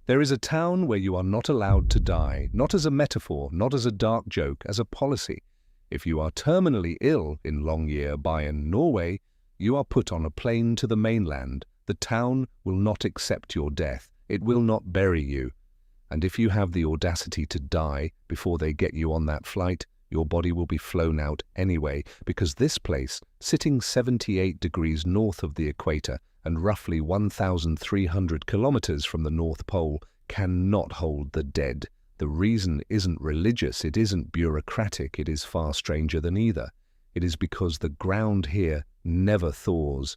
There is a town where you are not allowed to die, not as a metaphor, not as a dark joke, as a policy. If you are terminally ill in Longyearbyen, Norway, you are put on a plane to the mainland. The town will not accept your death. It will not bury you. And if you have the audacity to die before they get you on that flight, your body will be flown out anyway, because this place, sitting 78 degrees north of the equator and roughly 1,300 kilometers from the North Pole, cannot hold the dead. The reason isn't religious, it isn't bureaucratic, it is far stranger than either. It is because the ground here never thaws,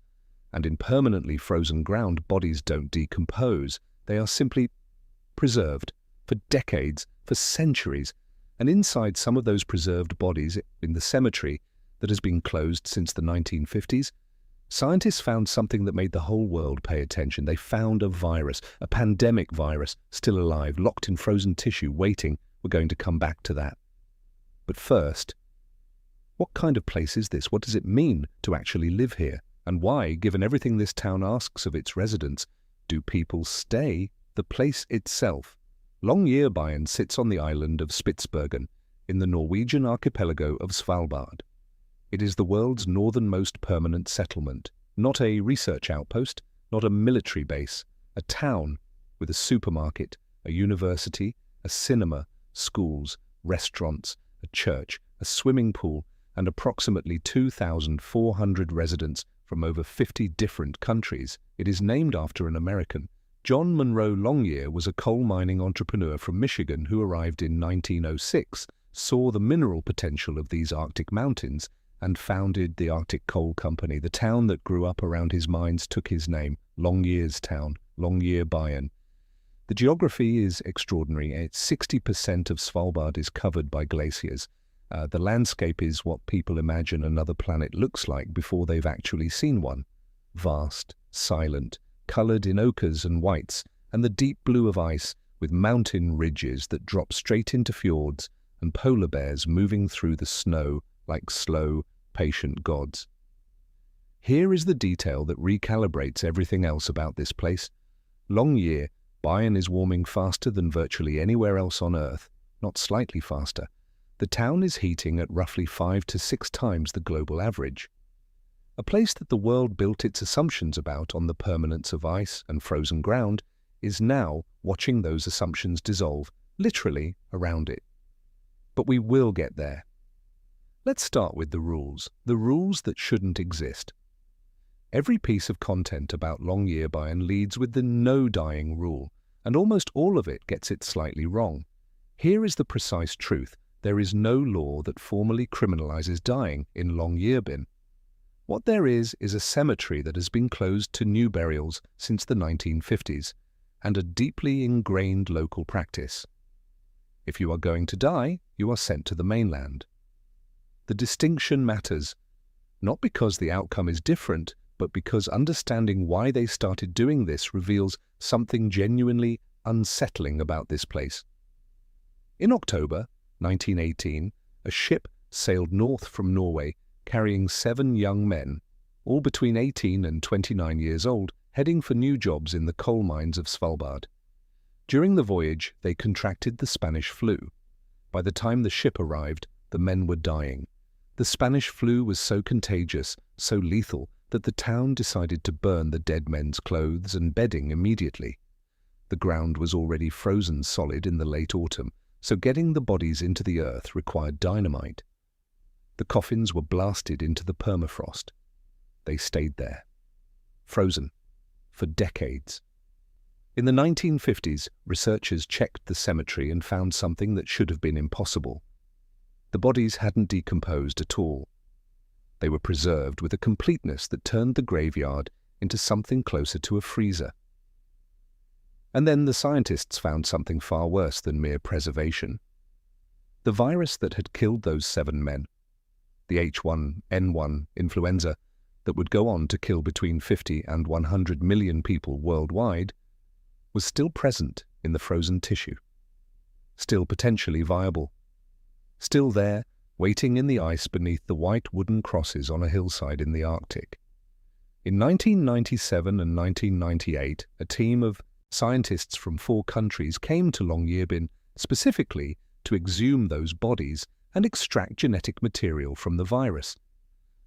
and in permanently frozen ground, bodies don't decompose. They are simply preserved for decades, for centuries, and inside some of those preserved bodies in the cemetery that has been closed since the 1950s, scientists found something that made the whole world pay attention. They found a virus, a pandemic virus, still alive, locked in frozen tissue, waiting. We're going to come back to that. But first, what kind of place is this? What does it mean to actually live here? And why, given everything this town asks of its residents, do people stay? The place itself. Longyearbyen sits on the island of Spitsbergen, in the Norwegian archipelago of Svalbard. It is the world's northernmost permanent settlement, not a research outpost, not a military base, a town with a supermarket, a university, a cinema, schools, restaurants, a church, a swimming pool, and approximately 2,400 residents from over 50 different countries. It is named after an American. John Monroe Longyear was a coal mining entrepreneur from Michigan who arrived in 1906, saw the mineral potential of these Arctic mountains, and founded the Arctic Coal Company. The town that grew up around his mines took his name, Longyear's town, Longyearbyen. The geography is extraordinary. 60% of Svalbard is covered by glaciers. The landscape is what people imagine another planet looks like before they've actually seen one. Vast, silent, coloured in ochres and whites, and the deep blue of ice with mountain ridges that drop straight into fjords and polar bears moving through the snow like slow, patient gods. Here is the detail that recalibrates everything else about this place. Longyearbyen is warming faster than virtually anywhere else on Earth, not slightly faster. The town is heating at roughly 5 to 6 times the global average. A place that the world built its assumptions about on the permanence of ice and frozen ground is now watching those assumptions dissolve, literally, around it. But we will get there. Let's start with the rules that shouldn't exist. Every piece of content about Longyearbyen leads with the no dying rule, and almost all of it gets it slightly wrong. Here is the precise truth. There is no law that formally criminalizes dying in Longyearbyen. What there is a cemetery that has been closed to new burials since the 1950s, and a deeply ingrained local practice. If you are going to die, you are sent to the mainland. The distinction matters, not because the outcome is different, but because understanding why they started doing this reveals something genuinely unsettling about this place. In October 1918, a ship sailed north from Norway carrying 7 young men, all between 18 and 29 years old, heading for new jobs in the coal mines of Svalbard. During the voyage, they contracted the Spanish flu. By the time the ship arrived, the men were dying. The Spanish flu was so contagious, so lethal, that the town decided to burn the dead men's clothes and bedding immediately. The ground was already frozen solid in the late autumn, so getting the bodies into the earth required dynamite. The coffins were blasted into the permafrost. They stayed there, frozen, for decades. In the 1950s, researchers checked the cemetery and found something that should have been impossible. The bodies hadn't decomposed at all. They were preserved with a completeness that turned the graveyard into something closer to a freezer. And then the scientists found something far worse than mere preservation. The virus that had killed those 7 men, the H1N1 influenza that would go on to kill between 50 and 100 million people worldwide, was still present in the frozen tissue, still potentially viable, still there, waiting in the ice beneath the white wooden crosses on a hillside in the Arctic. In 1997 and 1998, a team of Scientists from 4 countries came to Longyearbyen specifically to exhume those bodies and extract genetic material from the virus.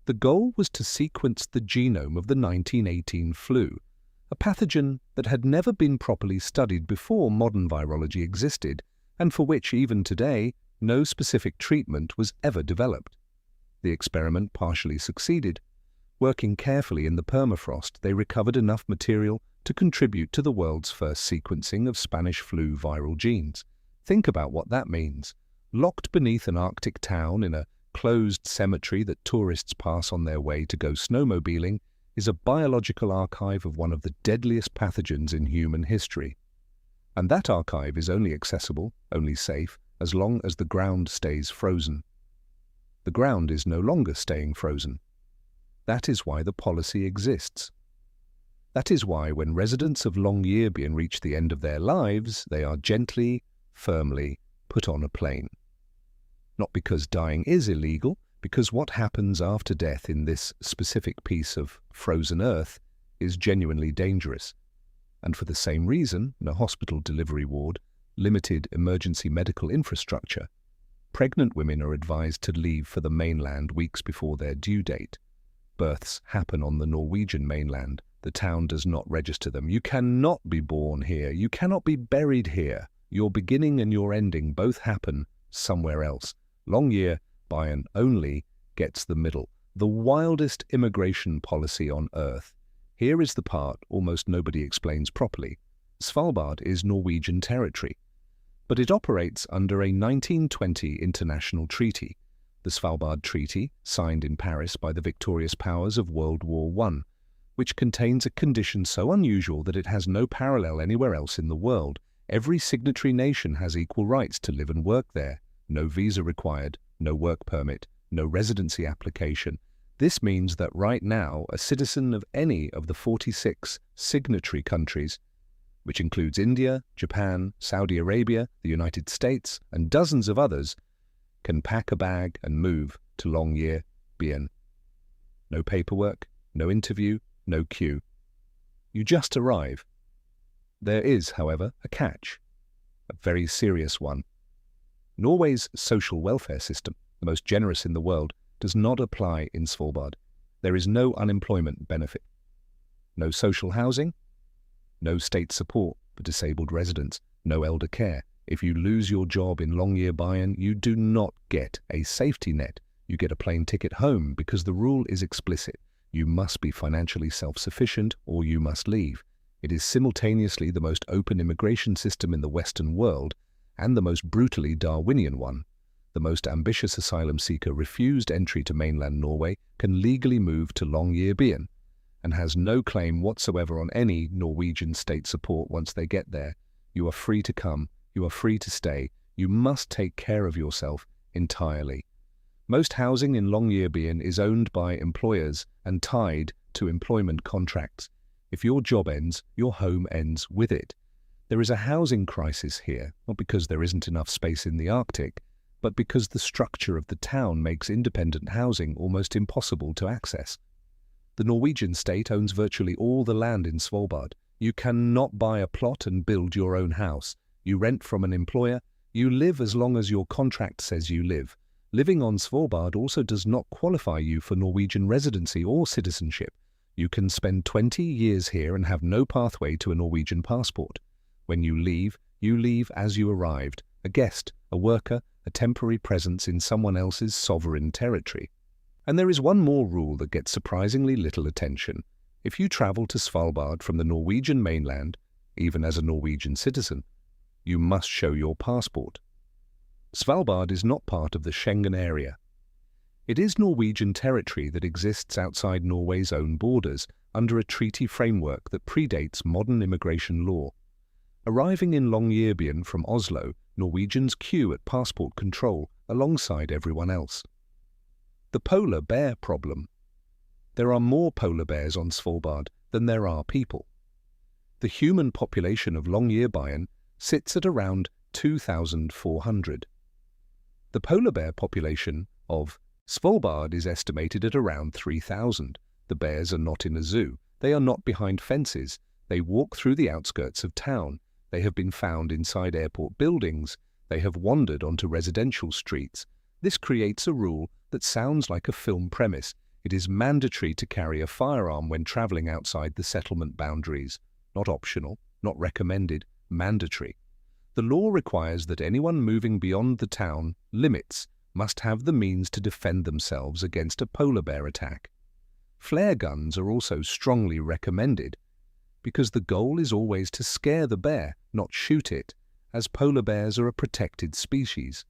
The goal was to sequence the genome of the 1918 flu, a pathogen that had never been properly studied before modern virology existed, and for which, even today, no specific treatment was ever developed. The experiment partially succeeded. Working carefully in the permafrost, they recovered enough material to contribute to the world's first sequencing of Spanish flu viral genes. Think about what that means. Locked beneath an Arctic town in a closed cemetery that tourists pass on their way to go snowmobiling is a biological archive of one of the deadliest pathogens in human history. And that archive is only accessible, only safe, as long as the ground stays frozen. The ground is no longer staying frozen. That is why the policy exists. That is why when residents of Longyearbyen reach the end of their lives, they are gently, firmly put on a plane. Not because dying is illegal, because what happens after death in this specific piece of frozen earth is genuinely dangerous. And for the same reason, in a hospital delivery ward, limited emergency medical infrastructure, pregnant women are advised to leave for the mainland weeks before their due date. Births happen on the Norwegian mainland. The town does not register them. You cannot be born here. You cannot be buried here. Your beginning and your ending both happen somewhere else. Longyearbyen only gets the middle. The wildest immigration policy on Earth. Here is the part almost nobody explains properly. Svalbard is Norwegian territory, but it operates under a 1920 international treaty, the Svalbard Treaty, signed in Paris by the victorious powers of World War I, which contains a condition so unusual that it has no parallel anywhere else in the world. Every signatory nation has equal rights to live and work there. No visa required, no work permit, no residency application. This means that right now, a citizen of any of the 46 signatory countries, which includes India, Japan, Saudi Arabia, the United States, and dozens of others, can pack a bag and move to Longyearbyen. No paperwork, no interview, no queue. You just arrive. There is, however, a catch, a very serious one. Norway's social welfare system, the most generous in the world, does not apply in Svalbard. There is no unemployment benefit, no social housing, no state support for disabled residents, no elder care. If you lose your job in Longyearbyen, you do not get a safety net. You get a plane ticket home because the rule is explicit. You must be financially self-sufficient or you must leave. It is simultaneously the most open immigration system in the Western world and the most brutally Darwinian one. The most ambitious asylum seeker refused entry to mainland Norway can legally move to Longyearbyen and has no claim whatsoever on any Norwegian state support once they get there. You are free to come, you are free to stay, you must take care of yourself entirely. Most housing in Longyearbyen is owned by employers and tied to employment contracts. If your job ends, your home ends with it. There is a housing crisis here, not because there isn't enough space in the Arctic, but because the structure of the town makes independent housing almost impossible to access. The Norwegian state owns virtually all the land in Svalbard. You cannot buy a plot and build your own house. You rent from an employer. You live as long as your contract says you live. Living on Svalbard also does not qualify you for Norwegian residency or citizenship. You can spend 20 years here and have no pathway to a Norwegian passport. When you leave as you arrived, a guest, a worker, a temporary presence in someone else's sovereign territory. And there is one more rule that gets surprisingly little attention. If you travel to Svalbard from the Norwegian mainland, even as a Norwegian citizen, you must show your passport. Svalbard is not part of the Schengen area. It is Norwegian territory that exists outside Norway's own borders under a treaty framework that predates modern immigration law. Arriving in Longyearbyen from Oslo, Norwegians queue at passport control alongside everyone else. The polar bear problem. There are more polar bears on Svalbard than there are people. The human population of Longyearbyen sits at around 2,400. The polar bear population of Svalbard is estimated at around 3,000. The bears are not in a zoo. They are not behind fences. They walk through the outskirts of town. They have been found inside airport buildings. They have wandered onto residential streets. This creates a rule that sounds like a film premise. It is mandatory to carry a firearm when traveling outside the settlement boundaries. Not optional, not recommended, mandatory. The law requires that anyone moving beyond the town limits must have the means to defend themselves against a polar bear attack. Flare guns are also strongly recommended because the goal is always to scare the bear, not shoot it, as polar bears are a protected species.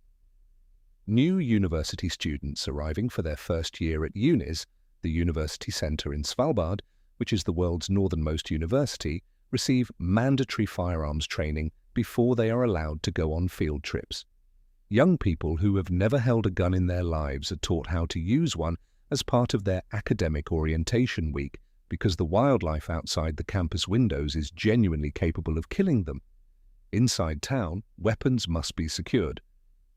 New university students arriving for their first year at UNIS, the University Centre in Svalbard, which is the world's northernmost university, receive mandatory firearms training before they are allowed to go on field trips. Young people who have never held a gun in their lives are taught how to use one as part of their academic orientation week because the wildlife outside the campus windows is genuinely capable of killing them. Inside town, weapons must be secured.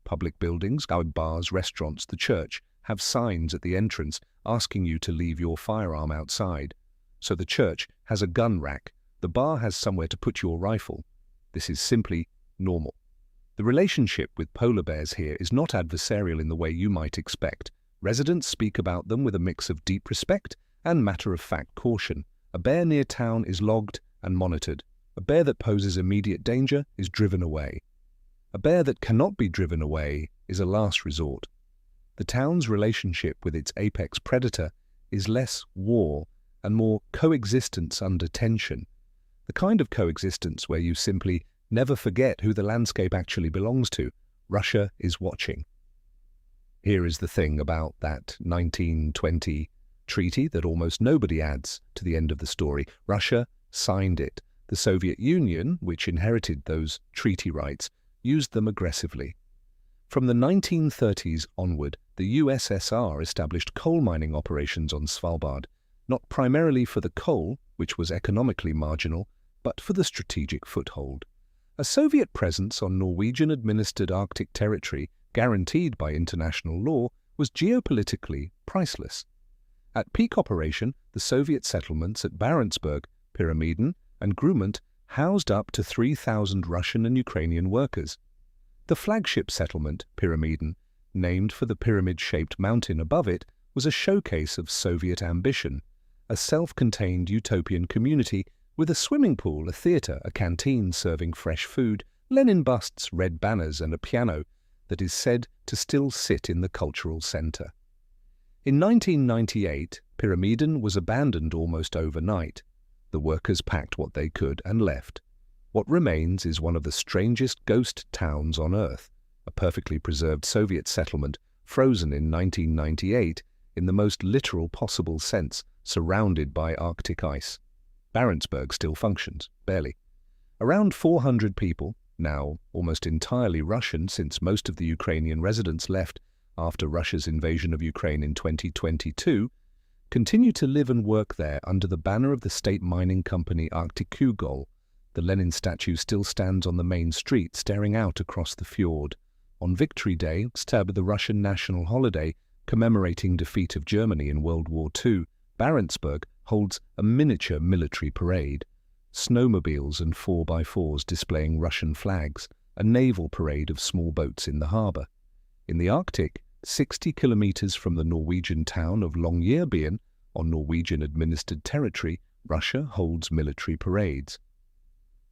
Public buildings, bars, restaurants, the church have signs at the entrance asking you to leave your firearm outside. So the church has a gun rack. The bar has somewhere to put your rifle. This is simply normal. The relationship with polar bears here is not adversarial in the way you might expect. Residents speak about them with a mix of deep respect and matter-of-fact caution. A bear near town is logged and monitored. A bear that poses immediate danger is driven away. A bear that cannot be driven away is a last resort. The town's relationship with its apex predator is less war and more coexistence under tension. The kind of coexistence where you simply never forget who the landscape actually belongs to. Russia is watching. Here is the thing about that 1920 treaty that almost nobody adds to the end of the story. Russia signed it. The Soviet Union, which inherited those treaty rights, used them aggressively. From the 1930s onward, the USSR established coal mining operations on Svalbard, not primarily for the coal, which was economically marginal, but for the strategic foothold. A Soviet presence on Norwegian-administered Arctic territory, guaranteed by international law, was geopolitically priceless. At peak operation, the Soviet settlements at Barentsburg, Pyramiden, and Grumont housed up to 3,000 Russian and Ukrainian workers. The flagship settlement, Pyramiden, named for the pyramid-shaped mountain above it, was a showcase of Soviet ambition, a self-contained utopian community with a swimming pool, a theatre, a canteen serving fresh food, Lenin busts, red banners, and a piano that is said to still sit in the cultural centre. In 1998, Pyramiden was abandoned almost overnight. The workers packed what they could and left. What remains is one of the strangest ghost towns on Earth, a perfectly preserved Soviet settlement frozen in 1998 in the most literal possible sense, surrounded by Arctic ice. Barentsburg still functions, barely. Around 400 people, now almost entirely Russian since most of the Ukrainian residents left after Russia's invasion of Ukraine in 2022, continue to live and work there under the banner of the state mining company Arctic Trueglobe. The Lenin statue still stands on the main street, staring out across the fjord. On Victory Day, the Russian national holiday commemorating defeat of Germany in World War II, Barentsburg holds a miniature military parade. Snowmobiles and 4x4s displaying Russian flags, a naval parade of small boats in the harbour. In the Arctic, 60 kilometres from the Norwegian town of Longyearbyen, on Norwegian-administered territory, Russia holds military parades.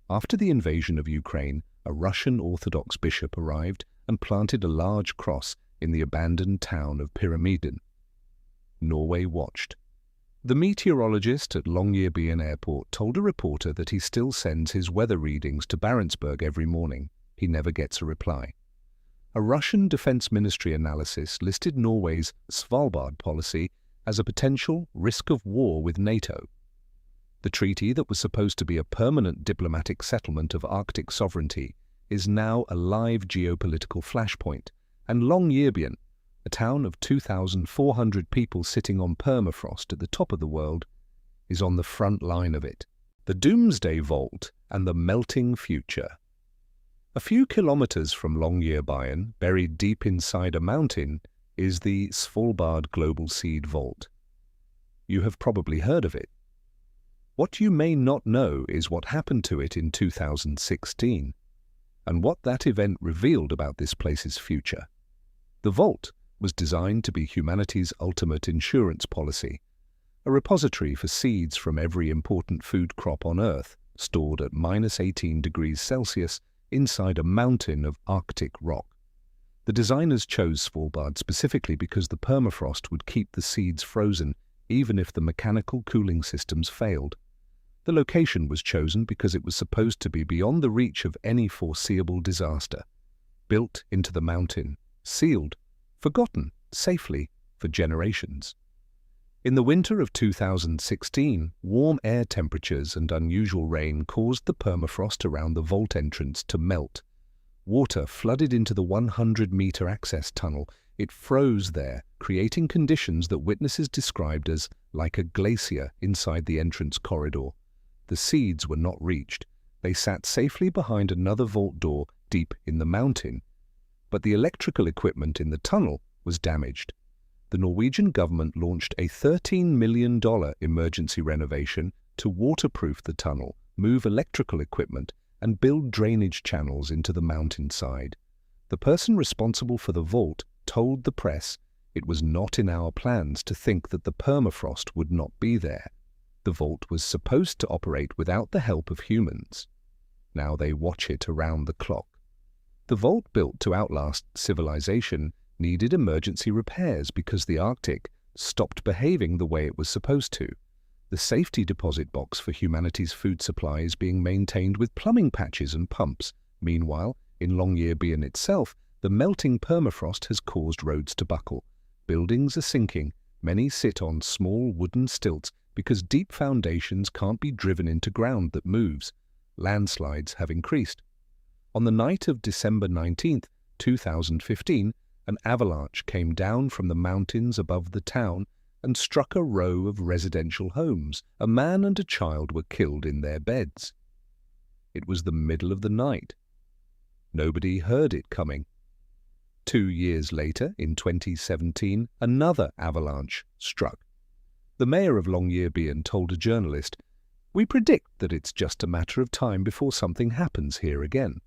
After the invasion of Ukraine, a Russian Orthodox bishop arrived and planted a large cross in the abandoned town of Pyramiden. Norway watched. The meteorologist at Longyearbyen Airport told a reporter that he still sends his weather readings to Barentsburg every morning. He never gets a reply. A Russian Defense Ministry analysis listed Norway's Svalbard policy as a potential risk of war with NATO. The treaty that was supposed to be a permanent diplomatic settlement of Arctic sovereignty is now a live geopolitical flashpoint, and Longyearbyen, a town of 2,400 people sitting on permafrost at the top of the world, is on the front line of it. The Doomsday Vault and the Melting Future. A few kilometers from Longyearbyen, buried deep inside a mountain, is the Svalbard Global Seed Vault. You have probably heard of it. What you may not know is what happened to it in 2016, and what that event revealed about this place's future. The vault was designed to be humanity's ultimate insurance policy, a repository for seeds from every important food crop on Earth, stored at -18 degrees Celsius inside a mountain of Arctic rock. The designers chose Svalbard specifically because the permafrost would keep the seeds frozen even if the mechanical cooling systems failed. The location was chosen because it was supposed to be beyond the reach of any foreseeable disaster. Built into the mountain, sealed, forgotten safely for generations. In the winter of 2016, warm air temperatures and unusual rain caused the permafrost around the vault entrance to melt. Water flooded into the 100-meter access tunnel. It froze there, creating conditions that witnesses described as like a glacier inside the entrance corridor. The seeds were not reached. They sat safely behind another vault door deep in the mountain. But the electrical equipment in the tunnel was damaged. The Norwegian government launched a $13 million emergency renovation to waterproof the tunnel, move electrical equipment, and build drainage channels into the mountainside. The person responsible for the vault told the press, "It was not in our plans to think that the permafrost would not be there. The vault was supposed to operate without the help of humans. Now they watch it around the clock." The vault, built to outlast civilization, needed emergency repairs because the Arctic stopped behaving the way it was supposed to. The safety deposit box for humanity's food supply is being maintained with plumbing patches and pumps. Meanwhile, in Longyearbyen itself, the melting permafrost has caused roads to buckle. Buildings are sinking. Many sit on small wooden stilts because deep foundations can't be driven into ground that moves. Landslides have increased. On the night of December 19, 2015, an avalanche came down from the mountains above the town and struck a row of residential homes. A man and a child were killed in their beds. It was the middle of the night. Nobody heard it coming. 2 years later, in 2017, another avalanche struck. The mayor of Longyearbyen told a journalist, "We predict that it's just a matter of time before something happens here again."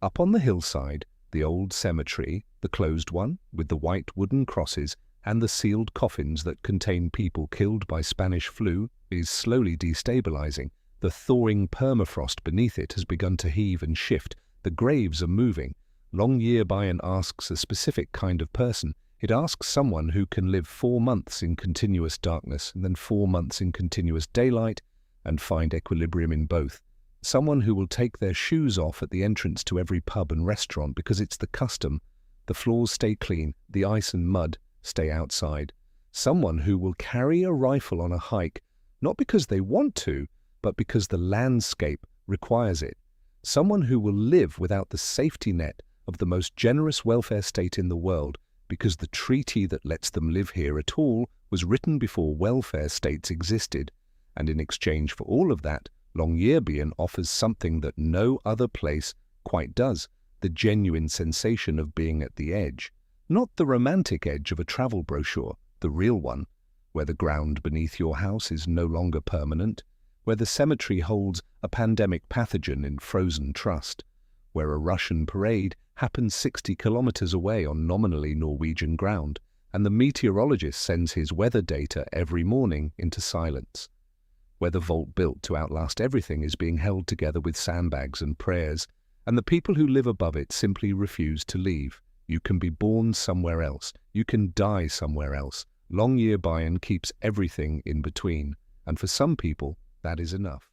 Up on the hillside, the old cemetery, the closed one with the white wooden crosses and the sealed coffins that contain people killed by Spanish flu, is slowly destabilizing. The thawing permafrost beneath it has begun to heave and shift. The graves are moving. Longyearbyen asks a specific kind of person. It asks someone who can live 4 months in continuous darkness and then 4 months in continuous daylight and find equilibrium in both. Someone who will take their shoes off at the entrance to every pub and restaurant because it's the custom. The floors stay clean, the ice and mud stay outside. Someone who will carry a rifle on a hike, not because they want to, but because the landscape requires it. Someone who will live without the safety net of the most generous welfare state in the world, because the treaty that lets them live here at all was written before welfare states existed. And in exchange for all of that, Longyearbyen offers something that no other place quite does, the genuine sensation of being at the edge. Not the romantic edge of a travel brochure, the real one, where the ground beneath your house is no longer permanent, where the cemetery holds a pandemic pathogen in frozen trust, where a Russian parade happens 60 kilometers away on nominally Norwegian ground, and the meteorologist sends his weather data every morning into silence, where the vault built to outlast everything is being held together with sandbags and prayers, and the people who live above it simply refuse to leave. You can be born somewhere else. You can die somewhere else. Longyearbyen keeps everything in between, and for some people, that is enough.